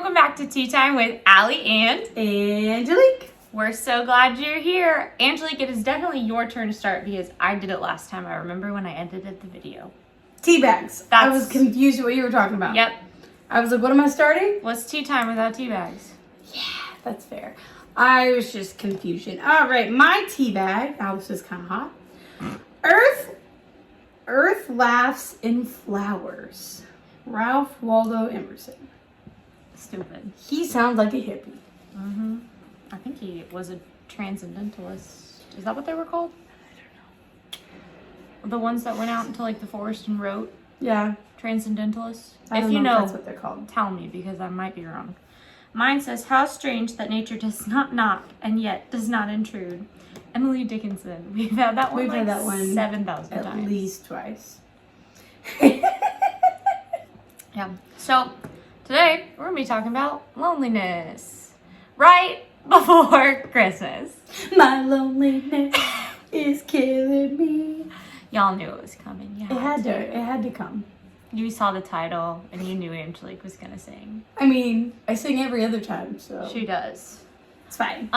welcome back to Tea Time with Allie and Angelique. We're so glad you're here. Angelique, it is definitely your turn to start because I did it last time. I remember when I edited the video. Tea bags. I was confused what you were talking about. Yep. I was like, what am I starting? What's tea time without tea bags? Yeah, that's fair. I was just confusion. All right, my tea bag. Now this is kind of hot. Earth laughs in flowers. Ralph Waldo Emerson. Stupid. He sounds like a hippie. Mm-hmm. I think he was a transcendentalist. Is that what they were called? I don't know. The ones that went out into like the forest and wrote? Yeah. Transcendentalists? I don't know if that's what they're called. Tell me because I might be wrong. Mine says, how strange that nature does not knock and yet does not intrude. Emily Dickinson. We've had that one We've had that one 7,000 times. At least twice. Yeah. So today we're going to be talking about loneliness. Right before Christmas. My loneliness is killing me. Y'all knew it was coming. It had to come. You saw the title and you knew Angelique was going to sing. I mean, I sing every other time, so. She does. It's fine.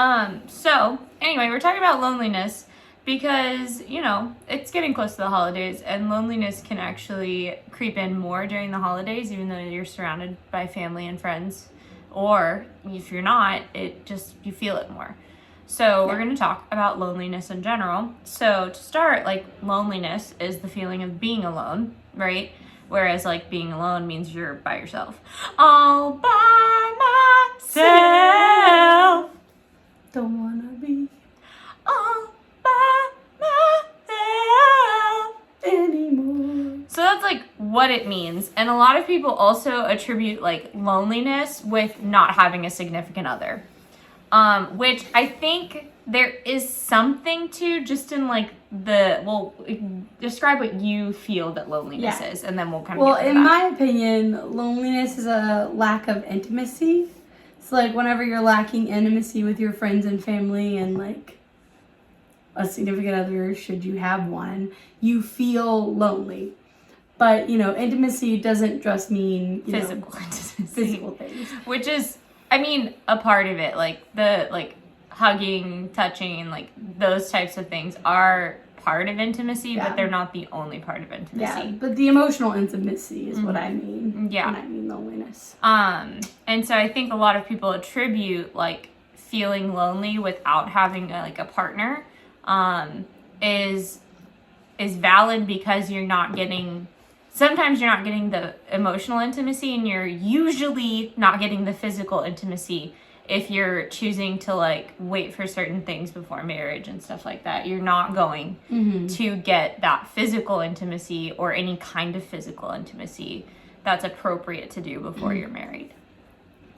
So anyway, we're talking about loneliness because, you know, it's getting close to the holidays and loneliness can actually creep in more during the holidays, even though you're surrounded by family and friends. Or if you're not, you feel it more. So we're going to talk about loneliness in general. So to start, like, loneliness is the feeling of being alone, right? Whereas, like, being alone means you're by yourself. All by myself. Don't wanna be all by myself anymore. So that's, like, what it means. And a lot of people also attribute, like, loneliness with not having a significant other. Which I think there is something to just in, like, describe what you feel that loneliness is, and then we'll kind of Well, in my opinion, loneliness is a lack of intimacy. It's like whenever you're lacking intimacy with your friends and family and, like, a significant other, should you have one, you feel lonely. But, you know, intimacy doesn't just mean, physical intimacy. Physical things. Which is, I mean, a part of it. Like, hugging, touching, like, those types of things are part of intimacy, but they're not the only part of intimacy. Yeah, but the emotional intimacy is what I mean. Yeah. When I mean loneliness. And so I think a lot of people attribute, like, feeling lonely without having, a partner, is valid because sometimes you're not getting the emotional intimacy and you're usually not getting the physical intimacy if you're choosing to, like, wait for certain things before marriage and stuff like that. You're not going to get that physical intimacy or any kind of physical intimacy that's appropriate to do before you're married.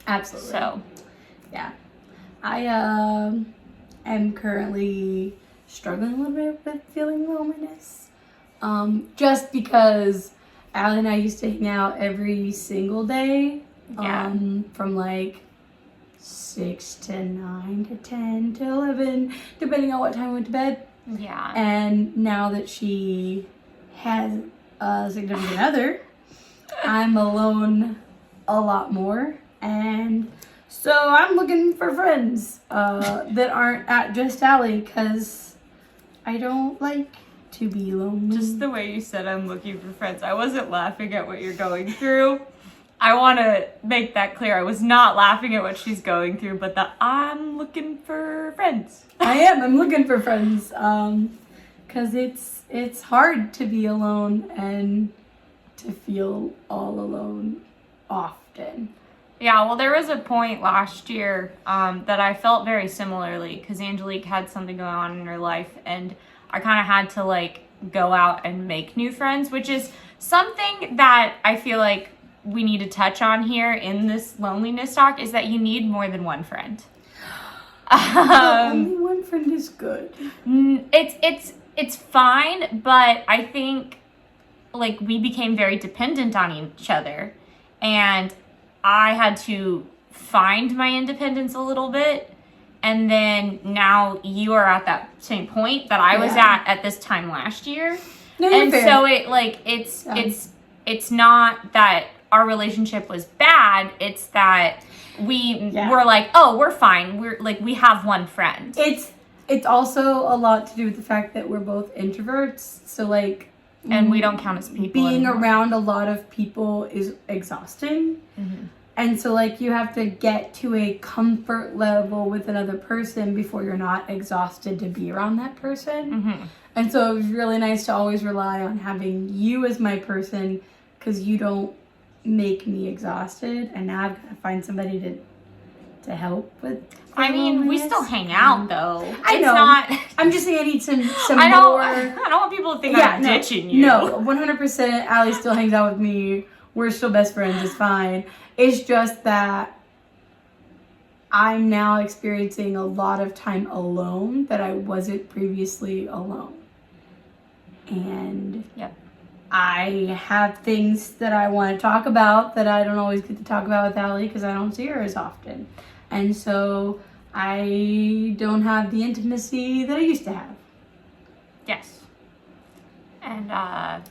Absolutely. So, yeah. I am currently struggling a little bit with feeling loneliness. Just because Allie and I used to hang out every single day. From like 6 to 9 to 10 to 11, depending on what time we went to bed. Yeah. And now that she has a significant other, I'm alone a lot more. And so I'm looking for friends that aren't just Allie, because I don't like to be lonely. Just the way you said I'm looking for friends. I wasn't laughing at what you're going through. I want to make that clear. I was not laughing at what she's going through, but that I'm looking for friends. I'm looking for friends. Because it's hard to be alone and to feel all alone often. Yeah, well, there was a point last year that I felt very similarly because Angelique had something going on in her life, and I kind of had to, like, go out and make new friends, which is something that I feel like we need to touch on here in this loneliness talk, is that you need more than one friend. Only one friend is good. It's fine, but I think, like, we became very dependent on each other, and I had to find my independence a little bit, and then now you are at that same point that I was at this time last year. No, and fair. So it's not that our relationship was bad. It's that we Yeah. were like, oh, we're fine. We're like, we have one friend. It's also a lot to do with the fact that we're both introverts. So like, And we don't count as people. Being anymore. around a lot of people is exhausting. Mm-hmm. And so like you have to get to a comfort level with another person before you're not exhausted to be around that person. Mm-hmm. And so it was really nice to always rely on having you as my person because you don't make me exhausted. And now I've got to find somebody to help with. I mean, we still hang out though. I know. Not, I'm just saying I need some I more. don't want people to think I'm no, ditching you. No, 100%. Allie still hangs out with me. We're still best friends. It's fine. It's just that I'm now experiencing a lot of time alone that I wasn't previously alone. And Yep. I have things that I want to talk about that I don't always get to talk about with Allie because I don't see her as often. And so I don't have the intimacy that I used to have. Yes. And that's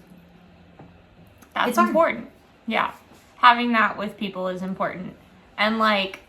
It's hard. important. Yeah. Having that with people is important. And like,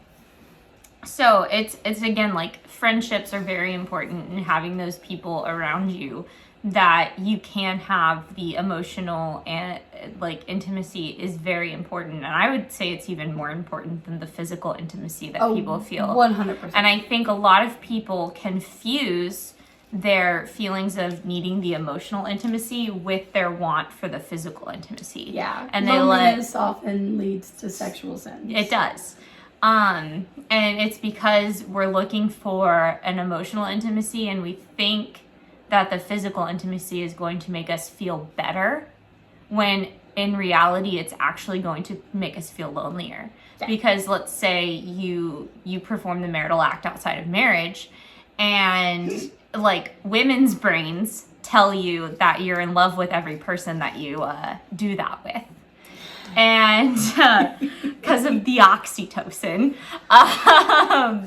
so it's again, like, friendships are very important, and having those people around you that you can have the emotional and like intimacy is very important. And I would say it's even more important than the physical intimacy that people feel. 100%. And I think a lot of people confuse their feelings of needing the emotional intimacy with their want for the physical intimacy. Yeah. And loneliness often leads to sexual sins. It does. And it's because we're looking for an emotional intimacy, and we think that the physical intimacy is going to make us feel better, when in reality it's actually going to make us feel lonelier. Yeah. Because let's say you perform the marital act outside of marriage, and like, women's brains tell you that you're in love with every person that you do that with. And because of the oxytocin,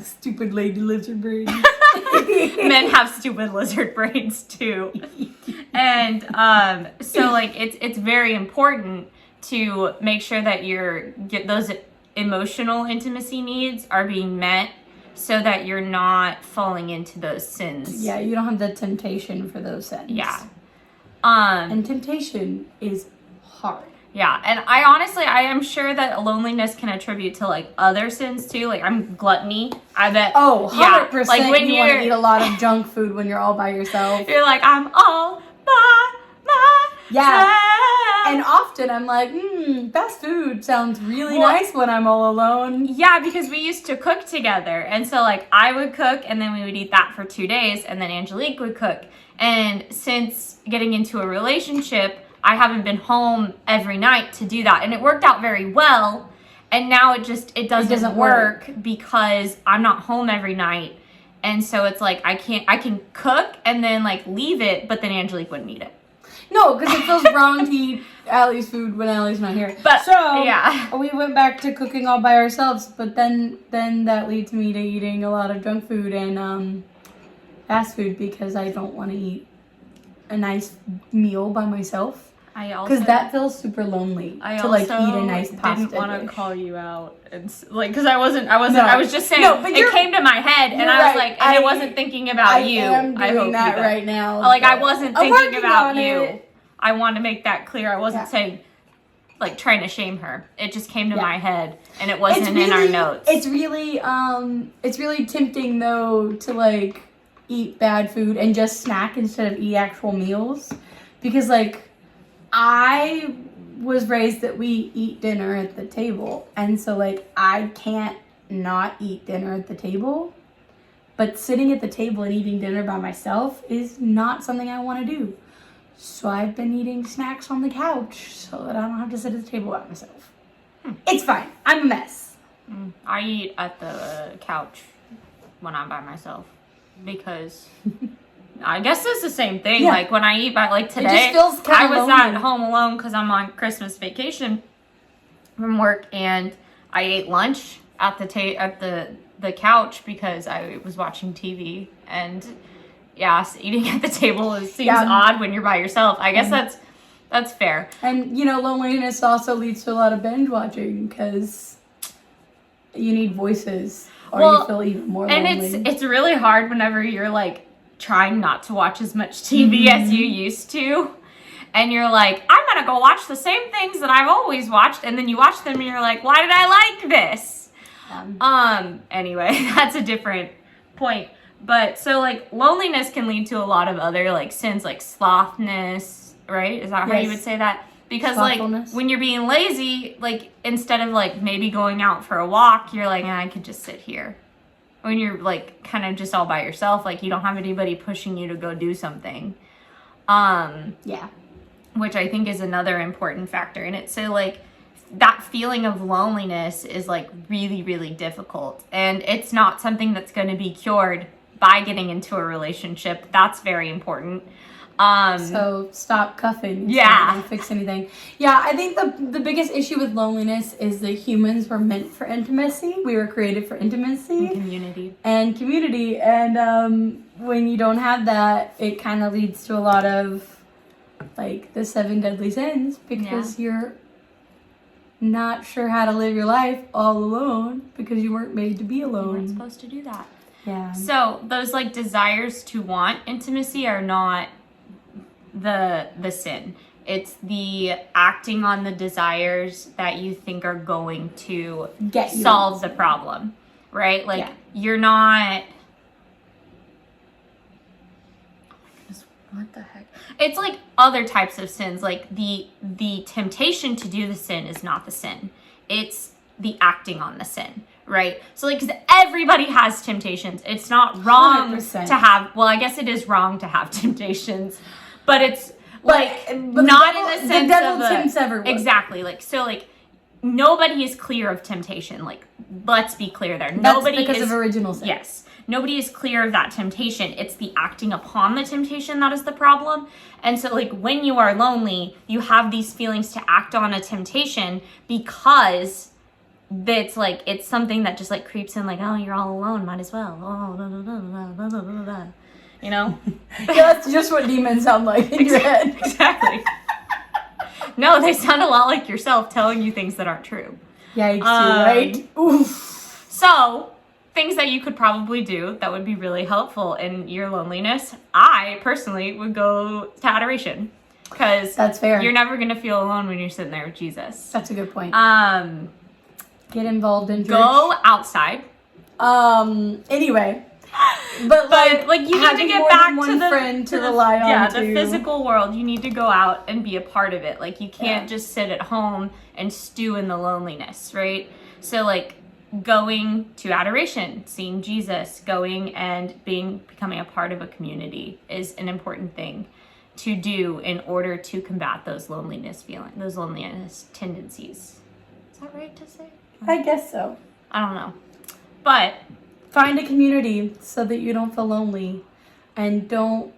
Stupid lady lizard brain. men have stupid lizard brains too. And so like, it's very important to make sure that those emotional intimacy needs are being met, so that you're not falling into those sins. Yeah, you don't have the temptation for those sins. Yeah. And temptation is hard. Yeah, and I am sure that loneliness can attribute to like other sins too. Like, I'm gluttony. I bet. Oh, 100%. Like, when you want to eat a lot of junk food when you're all by yourself. You're like, I'm all by myself. Yeah. And often I'm like, fast food sounds really nice when I'm all alone. Yeah, because we used to cook together. And so like, I would cook, and then we would eat that for 2 days, and then Angelique would cook. And since getting into a relationship, I haven't been home every night to do that. And it worked out very well. And now it doesn't work because I'm not home every night. And so it's like, I can cook and then like leave it, but then Angelique wouldn't eat it. No, because it feels wrong to eat Allie's food when Allie's not here. But so yeah, we went back to cooking all by ourselves. But then that leads me to eating a lot of junk food and fast food because I don't want to eat a nice meal by myself. Because that feels super lonely to like eat a nice pasta. I didn't want to dish. call you out, and like, because I was just saying. No, but it came to my head, and I was right. like, and I wasn't thinking about you. am doing I hope that you right now. Like, I wasn't I'm thinking working about on you. it. I want to make that clear. I wasn't saying, like, trying to shame her. It just came to my head, and it wasn't in our notes. It's really tempting though to like eat bad food and just snack instead of eat actual meals, because like, I was raised that we eat dinner at the table, and so like, I can't not eat dinner at the table, but sitting at the table and eating dinner by myself is not something I want to do. So I've been eating snacks on the couch so that I don't have to sit at the table by myself. It's fine. I'm a mess. I eat at the couch when I'm by myself, because I guess it's the same thing. Yeah. Like, when I eat by, like, today, It just feels I kinda was lonely. at home alone because I'm on Christmas vacation from work, and I ate lunch at the couch because I was watching TV. And yeah, so eating at the table seems odd when you're by yourself. I guess That's fair. And, loneliness also leads to a lot of binge watching because you need voices or you feel even more lonely. And it's really hard whenever you're, like, trying not to watch as much TV as you used to. And you're like, I'm going to go watch the same things that I've always watched. And then you watch them and you're like, why did I like this? Anyway, that's a different point. But so, like, loneliness can lead to a lot of other, like, sins, like slothness, right? Is that how you would say that? Because, like, when you're being lazy, like, instead of, like, maybe going out for a walk, you're like, I could just sit here. When you're, like, kind of just all by yourself, like, you don't have anybody pushing you to go do something. Yeah. Which I think is another important factor in it. So, like, that feeling of loneliness is, like, really, really difficult. And it's not something that's going to be cured by getting into a relationship. That's very important. So stop cuffing. Yeah. Don't fix anything. Yeah, I think the biggest issue with loneliness is that humans were meant for intimacy. We were created for intimacy. And community. And when you don't have that, it kind of leads to a lot of, like, the 7 deadly sins because you're not sure how to live your life all alone because you weren't made to be alone. You weren't supposed to do that. Yeah. So those, like, desires to want intimacy are not the sin. It's the acting on the desires that you think are going to solve the problem, right? Like, you're not... What the heck? It's like other types of sins. Like, the temptation to do the sin is not the sin. It's the acting on the sin, right? So, like, 'cause everybody has temptations. It's not wrong 100%. to have... Well, I guess it is wrong to have temptations. But it's, like, not in the sense the devil of tempts everyone. Exactly. Like, so, like, nobody is clear of temptation. Like, let's be clear there. That's Nobody because is, of original sin. Yes. Nobody is clear of that temptation. It's the acting upon the temptation that is the problem. And so, like, when you are lonely, you have these feelings to act on a temptation because it's, like, it's something that just, like, creeps in, like, oh, you're all alone, might as well. Oh, blah, blah, blah, blah, blah, blah, blah. You know? Yeah, that's just what demons sound like in your head. Exactly. No, they sound a lot like yourself telling you things that aren't true. Yikes, right? Oof. So, things that you could probably do that would be really helpful in your loneliness, I personally would go to adoration. Because that's fair. You're never going to feel alone when you're sitting there with Jesus. That's a good point. Get involved in church. Go outside. Anyway. But like you need to get back to the friend to rely on. The physical world. You need to go out and be a part of it. Like, you can't just sit at home and stew in the loneliness, right? So, like, going to adoration, seeing Jesus, going and becoming a part of a community is an important thing to do in order to combat those loneliness tendencies. Is that right to say? I guess so. I don't know. But find a community so that you don't feel lonely, and don't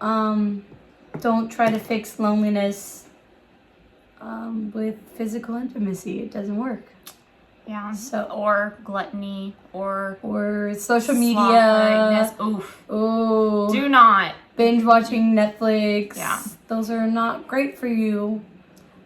try to fix loneliness with physical intimacy. It doesn't work. Yeah. So, or gluttony, or social media. Oof. Oh. Do not binge watching Netflix. Yeah. Those are not great for you.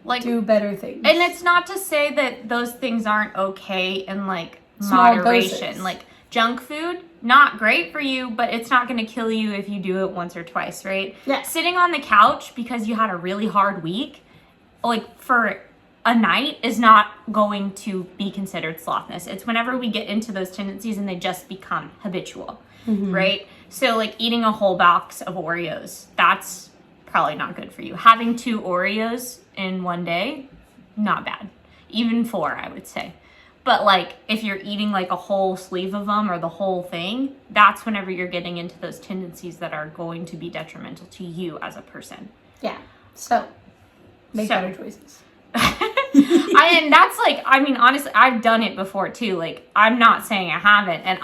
Like, do better things. And it's not to say that those things aren't okay in, like, small moderation. doses. Like, junk food, not great for you, but it's not going to kill you if you do it once or twice, right? Yeah. Sitting on the couch because you had a really hard week, like, for a night is not going to be considered slothness. It's whenever we get into those tendencies and they just become habitual, right? So, like, eating a whole box of Oreos, that's probably not good for you. Having 2 Oreos in one day, not bad. Even 4, I would say. But, like, if you're eating, like, a whole sleeve of them or the whole thing, that's whenever you're getting into those tendencies that are going to be detrimental to you as a person. Yeah. So, make better choices. And that's, like, I mean, honestly, I've done it before, too. Like, I'm not saying I haven't. And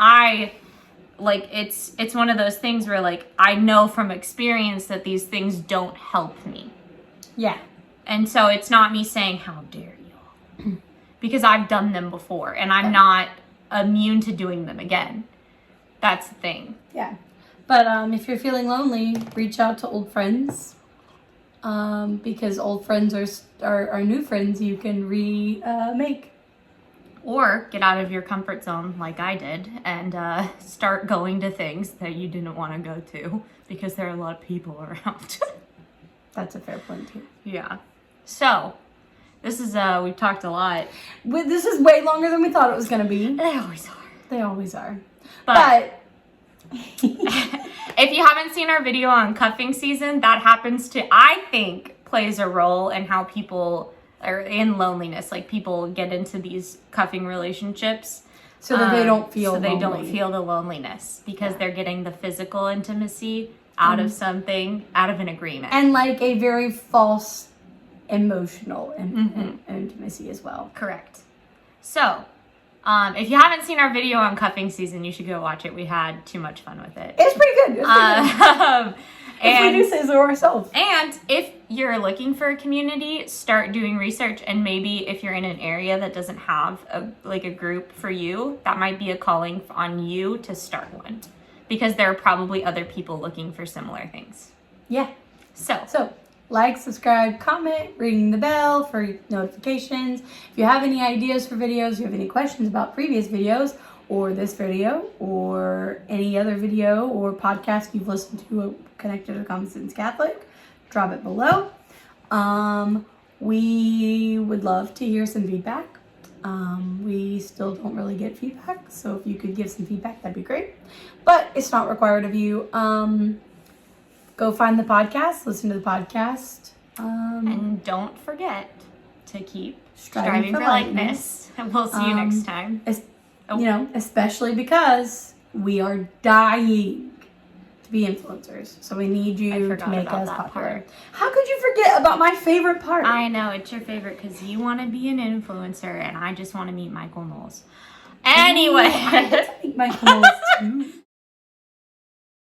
like, it's one of those things where, like, I know from experience that these things don't help me. Yeah. And so it's not me saying, how dare you? Because I've done them before, and I'm not immune to doing them again. That's the thing. Yeah. But if you're feeling lonely, reach out to old friends. because old friends are new friends you can remake. Or get out of your comfort zone like I did and start going to things that you didn't want to go to because there are a lot of people around. That's a fair point too. Yeah. So, this is, we've talked a lot. This is way longer than we thought it was going to be. They always are. They always are. But if you haven't seen our video on cuffing season, that happens to, I think, plays a role in how people are in loneliness. Like, people get into these cuffing relationships. So that they don't feel so they lonely. don't feel the loneliness because they're getting the physical intimacy out of something, out of an agreement. And like a very false emotional intimacy as well. Correct. So, if you haven't seen our video on cuffing season, you should go watch it. We had too much fun with it. It's pretty good. It's pretty good. And, if we do say so ourselves. And if you're looking for a community, start doing research. And maybe if you're in an area that doesn't have a group for you, that might be a calling on you to start one. Because there are probably other people looking for similar things. Yeah. So like, subscribe, comment, ring the bell for notifications. If you have any ideas for videos, if you have any questions about previous videos, or this video, or any other video or podcast you've listened to connected to Common Sense Catholic, drop it below. We would love to hear some feedback. We still don't really get feedback, so if you could give some feedback, that'd be great. But it's not required of you. Go find the podcast, listen to the podcast. and don't forget to keep Striving striving for for likeness. And we'll see you next time. You know, especially because we are dying to be influencers. So we need you to forgot make about us that popular. part. How could you forget about my favorite part? I know, it's your favorite because you want to be an influencer and I just want to meet Michael Knowles. Anyway. I get to meet Michael Knowles too.